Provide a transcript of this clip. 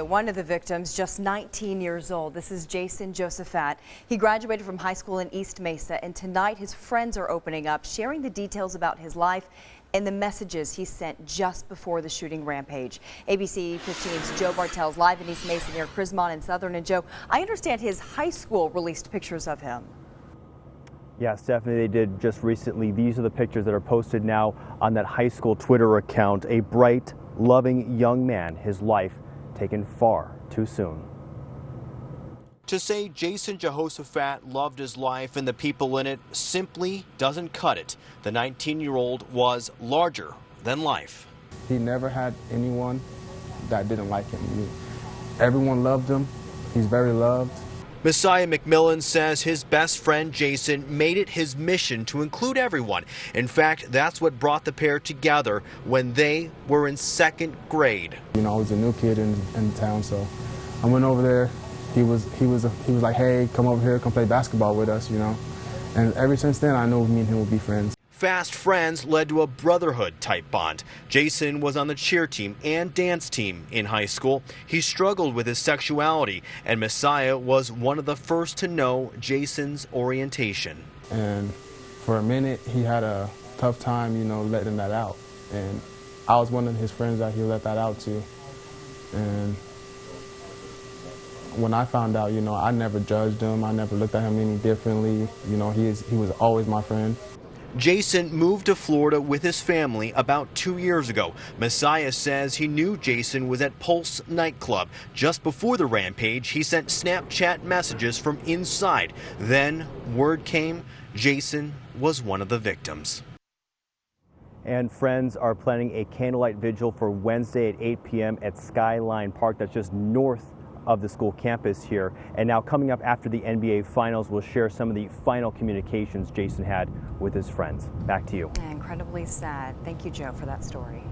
One of the victims, just 19 years old. This is Jason Josephat. He graduated from high school in East Mesa, and tonight his friends are opening up, sharing the details about his life and the messages he sent just before the shooting rampage. ABC 15's Joe Bartel's live in East Mesa near Crismont and Southern. And Joe, I understand his high school released pictures of him. Yeah, Stephanie, they did just recently. These are the pictures that are posted now on that high school Twitter account. A bright, loving young man, his life taken far too soon. To say Jason Josephat loved his life and the people in it simply doesn't cut it. The 19-year-old was larger than life. He never had anyone that didn't like him. Everyone loved him. He's very loved. Messiah McMillan says his best friend Jason made it his mission to include everyone. In fact, that's what brought the pair together when they were in second grade. I was a new kid in town, so I went over there. He was like, hey, come over here, come play basketball with us, And ever since then, I knew me and him would be friends. Fast friends led to a brotherhood-type bond. Jason was on the cheer team and dance team in high school. He struggled with his sexuality, and Messiah was one of the first to know Jason's orientation. And for a minute, he had a tough time, letting that out. And I was one of his friends that he let that out to. And when I found out, I never judged him. I never looked at him any differently. He was always my friend. Jason moved to Florida with his family about 2 years ago. Messiah says he knew Jason was at Pulse nightclub. Just before the rampage, he sent Snapchat messages from inside. Then word came, Jason was one of the victims. And friends are planning a candlelight vigil for Wednesday at 8 p.m. at Skyline Park. That's just north of the school campus here. And now coming up after the NBA Finals, we'll share some of the final communications Jason had with his friends. Back to you. Incredibly sad. Thank you, Joe, for that story.